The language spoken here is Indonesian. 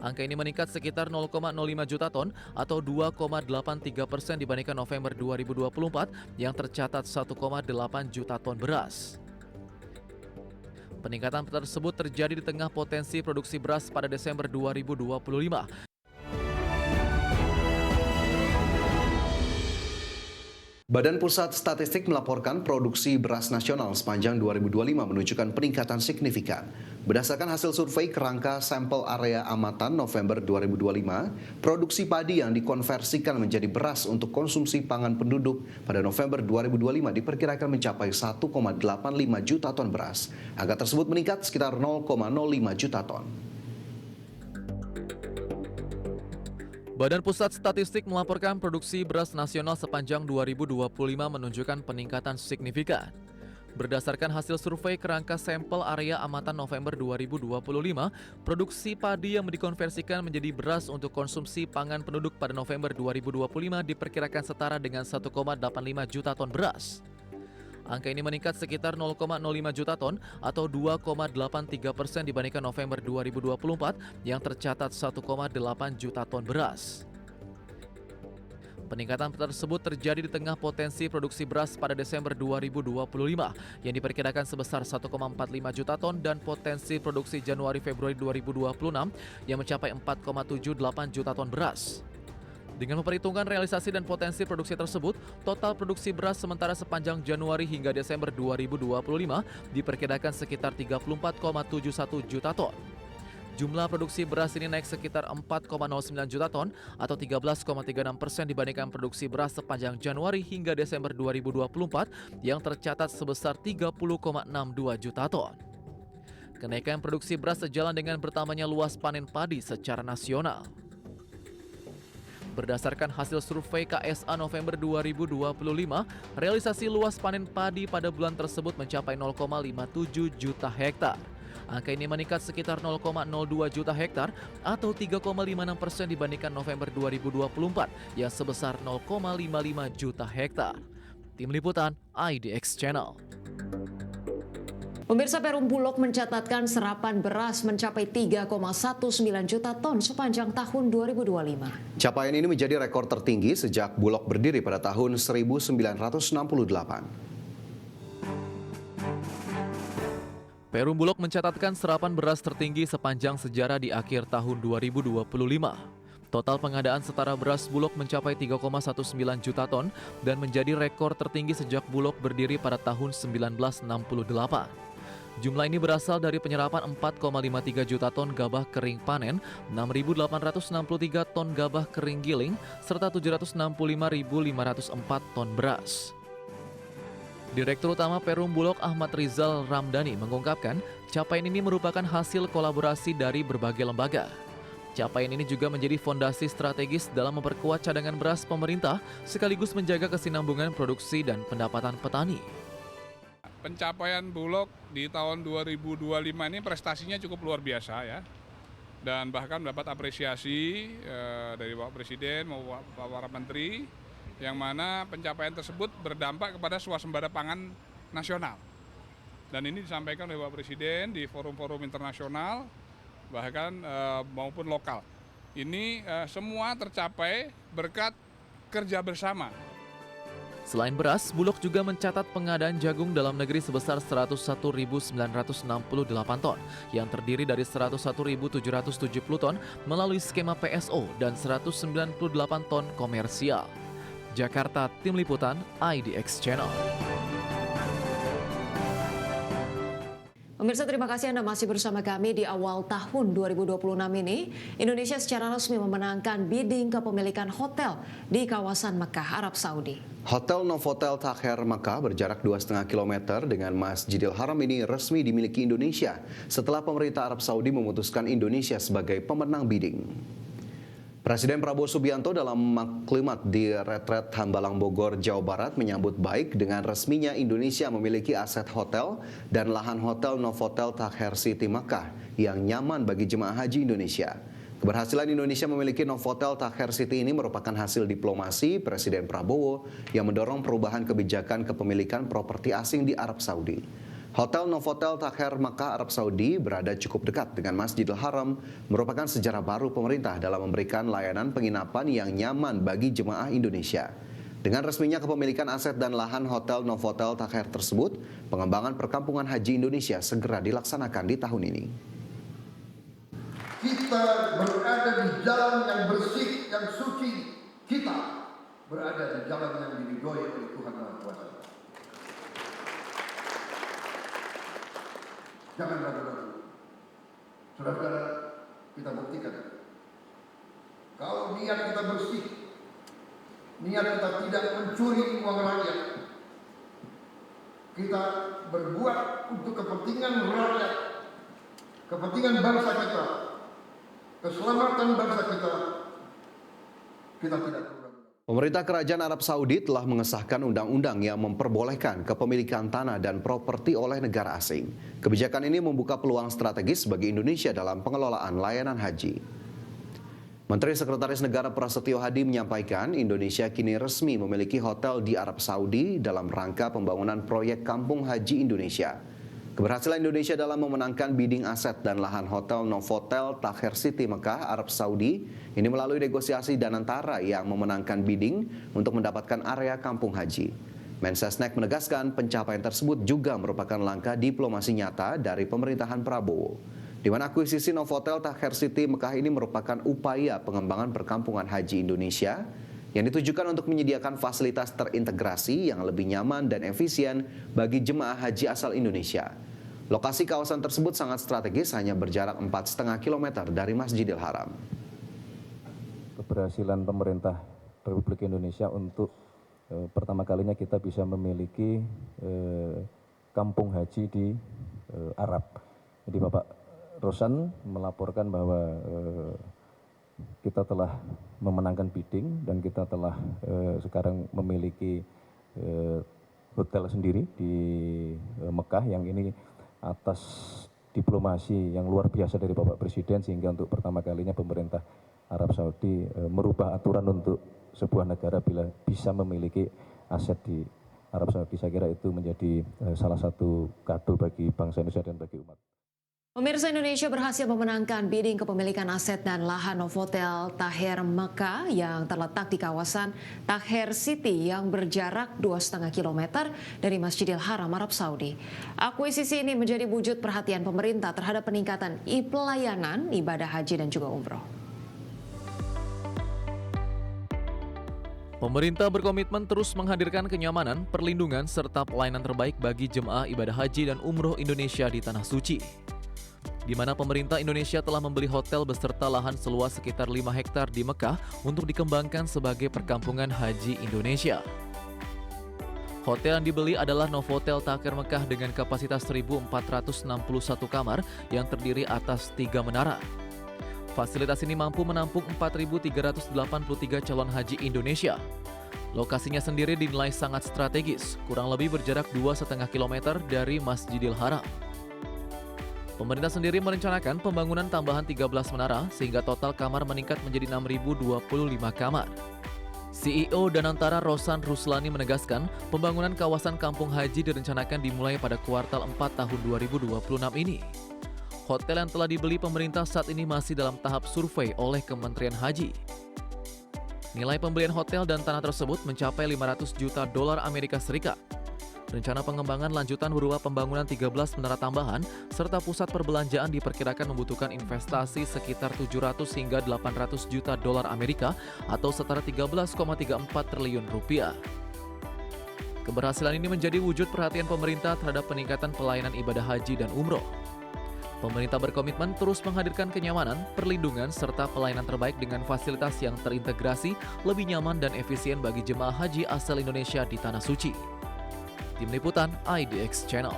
Angka ini meningkat sekitar 0,05 juta ton atau 2,83% dibandingkan November 2024 yang tercatat 1,8 juta ton beras. Peningkatan tersebut terjadi di tengah potensi produksi beras pada Desember 2025. Badan Pusat Statistik melaporkan produksi beras nasional sepanjang 2025 menunjukkan peningkatan signifikan. Berdasarkan hasil survei kerangka sampel area amatan November 2025, produksi padi yang dikonversikan menjadi beras untuk konsumsi pangan penduduk pada November 2025 diperkirakan mencapai 1,85 juta ton beras. Angka tersebut meningkat sekitar 0,05 juta ton. Badan Pusat Statistik melaporkan produksi beras nasional sepanjang 2025 menunjukkan peningkatan signifikan. Berdasarkan hasil survei kerangka sampel area amatan November 2025, produksi padi yang dikonversikan menjadi beras untuk konsumsi pangan penduduk pada November 2025 diperkirakan setara dengan 1,85 juta ton beras. Angka ini meningkat sekitar 0,05 juta ton atau 2,83% dibandingkan November 2024 yang tercatat 1,8 juta ton beras. Peningkatan tersebut terjadi di tengah potensi produksi beras pada Desember 2025 yang diperkirakan sebesar 1,45 juta ton dan potensi produksi Januari-Februari 2026 yang mencapai 4,78 juta ton beras. Dengan memperhitungkan realisasi dan potensi produksi tersebut, total produksi beras sementara sepanjang Januari hingga Desember 2025 diperkirakan sekitar 34,71 juta ton. Jumlah produksi beras ini naik sekitar 4,09 juta ton atau 13,36% dibandingkan produksi beras sepanjang Januari hingga Desember 2024 yang tercatat sebesar 30,62 juta ton. Kenaikan produksi beras sejalan dengan bertambahnya luas panen padi secara nasional. Berdasarkan hasil survei KSA November 2025, realisasi luas panen padi pada bulan tersebut mencapai 0,57 juta hektar. Angka ini meningkat sekitar 0,02 juta hektar atau 3,56% dibandingkan November 2024 yang sebesar 0,55 juta hektar. Tim Liputan IDX Channel. Pemirsa, Perum Bulog mencatatkan serapan beras mencapai 3,19 juta ton sepanjang tahun 2025. Capaian ini menjadi rekor tertinggi sejak Bulog berdiri pada tahun 1968. Perum Bulog mencatatkan serapan beras tertinggi sepanjang sejarah di akhir tahun 2025. Total pengadaan setara beras Bulog mencapai 3,19 juta ton dan menjadi rekor tertinggi sejak Bulog berdiri pada tahun 1968. Jumlah ini berasal dari penyerapan 4,53 juta ton gabah kering panen, 6.863 ton gabah kering giling, serta 765.504 ton beras. Direktur Utama Perum Bulog Ahmad Rizal Ramdhani mengungkapkan, capaian ini merupakan hasil kolaborasi dari berbagai lembaga. Capaian ini juga menjadi fondasi strategis dalam memperkuat cadangan beras pemerintah, sekaligus menjaga kesinambungan produksi dan pendapatan petani. Pencapaian Bulog di tahun 2025 ini prestasinya cukup luar biasa ya. Dan bahkan mendapat apresiasi dari Bapak Presiden maupun para Menteri, yang mana pencapaian tersebut berdampak kepada swasembada pangan nasional. Dan ini disampaikan oleh Bapak Presiden di forum-forum internasional, bahkan maupun lokal. Ini semua tercapai berkat kerja bersama. Selain beras, Bulog juga mencatat pengadaan jagung dalam negeri sebesar 101.968 ton, yang terdiri dari 101.770 ton melalui skema PSO dan 198 ton komersial. Jakarta, Tim Liputan IDX Channel. Pemirsa, terima kasih Anda masih bersama kami di awal tahun 2026 ini. Indonesia secara resmi memenangkan bidding kepemilikan hotel di kawasan Mekah, Arab Saudi. Hotel Novotel Takher Mekah berjarak 2,5 km dengan Masjidil Haram ini resmi dimiliki Indonesia setelah pemerintah Arab Saudi memutuskan Indonesia sebagai pemenang bidding. Presiden Prabowo Subianto dalam maklimat di Retret Hambalang Bogor, Jawa Barat menyambut baik dengan resminya Indonesia memiliki aset hotel dan lahan hotel Novotel Takher City Makkah yang nyaman bagi jemaah haji Indonesia. Keberhasilan Indonesia memiliki Novotel Takher City ini merupakan hasil diplomasi Presiden Prabowo yang mendorong perubahan kebijakan kepemilikan properti asing di Arab Saudi. Hotel Novotel Takher Makkah, Arab Saudi berada cukup dekat dengan Masjidil Haram, merupakan sejarah baru pemerintah dalam memberikan layanan penginapan yang nyaman bagi jemaah Indonesia. Dengan resminya kepemilikan aset dan lahan Hotel Novotel Takher tersebut, pengembangan perkampungan haji Indonesia segera dilaksanakan di tahun ini. Kita berada di jalan yang bersih, yang suci. Kita berada di jalan yang diridhoi oleh Tuhan Maha Kuasa. Jangan ragu-ragu. Saudara-saudara, kita buktikan. Kalau niat kita bersih, niat kita tidak mencuri uang rakyat, kita berbuat untuk kepentingan rakyat, kepentingan bangsa kita, keselamatan bangsa kita tidak perlu. Pemerintah Kerajaan Arab Saudi telah mengesahkan undang-undang yang memperbolehkan kepemilikan tanah dan properti oleh negara asing. Kebijakan ini membuka peluang strategis bagi Indonesia dalam pengelolaan layanan haji. Menteri Sekretaris Negara Prasetyo Hadi menyampaikan Indonesia kini resmi memiliki hotel di Arab Saudi dalam rangka pembangunan proyek Kampung Haji Indonesia. Keberhasilan Indonesia dalam memenangkan bidding aset dan lahan Hotel Novotel Takher City Mekah, Arab Saudi ini melalui negosiasi Danantara yang memenangkan bidding untuk mendapatkan area kampung haji. Mensesnek menegaskan pencapaian tersebut juga merupakan langkah diplomasi nyata dari pemerintahan Prabowo, di mana akuisisi Novotel Takher City Mekah ini merupakan upaya pengembangan perkampungan haji Indonesia yang ditujukan untuk menyediakan fasilitas terintegrasi yang lebih nyaman dan efisien bagi jemaah haji asal Indonesia. Lokasi kawasan tersebut sangat strategis, hanya berjarak 4,5 km dari Masjidil Haram. Keberhasilan pemerintah Republik Indonesia untuk pertama kalinya kita bisa memiliki kampung haji di Arab. Jadi Bapak Rosan melaporkan bahwa kita telah memenangkan bidding dan kita telah sekarang memiliki hotel sendiri di Mekah yang ini atas diplomasi yang luar biasa dari Bapak Presiden, sehingga untuk pertama kalinya pemerintah Arab Saudi merubah aturan untuk sebuah negara bila bisa memiliki aset di Arab Saudi. Saya kira itu menjadi salah satu kado bagi bangsa Indonesia dan bagi umat. Pemirsa, Indonesia berhasil memenangkan bidding kepemilikan aset dan lahan Novotel Takher Makkah yang terletak di kawasan Takher City yang berjarak 2,5 km dari Masjidil Haram, Arab Saudi. Akuisisi ini menjadi wujud perhatian pemerintah terhadap peningkatan pelayanan ibadah haji dan juga umroh. Pemerintah berkomitmen terus menghadirkan kenyamanan, perlindungan, serta pelayanan terbaik bagi jemaah ibadah haji dan umroh Indonesia di Tanah Suci, di mana pemerintah Indonesia telah membeli hotel beserta lahan seluas sekitar 5 hektar di Mekah untuk dikembangkan sebagai perkampungan haji Indonesia. Hotel yang dibeli adalah Novotel Takher Mekah dengan kapasitas 1.461 kamar yang terdiri atas 3 menara. Fasilitas ini mampu menampung 4.383 calon haji Indonesia. Lokasinya sendiri dinilai sangat strategis, kurang lebih berjarak 2,5 km dari Masjidil Haram. Pemerintah sendiri merencanakan pembangunan tambahan 13 menara sehingga total kamar meningkat menjadi 6.025 kamar. CEO Danantara Rosan Ruslani menegaskan pembangunan kawasan kampung haji direncanakan dimulai pada kuartal 4 tahun 2026 ini. Hotel yang telah dibeli pemerintah saat ini masih dalam tahap survei oleh Kementerian Haji. Nilai pembelian hotel dan tanah tersebut mencapai 500 juta dolar Amerika Serikat. Rencana pengembangan lanjutan berupa pembangunan 13 menara tambahan serta pusat perbelanjaan diperkirakan membutuhkan investasi sekitar 700 hingga 800 juta dolar Amerika atau setara 13,34 triliun rupiah. Keberhasilan ini menjadi wujud perhatian pemerintah terhadap peningkatan pelayanan ibadah haji dan umroh. Pemerintah berkomitmen terus menghadirkan kenyamanan, perlindungan, serta pelayanan terbaik dengan fasilitas yang terintegrasi, lebih nyaman dan efisien bagi jemaah haji asal Indonesia di Tanah Suci. Tim Liputan IDX Channel.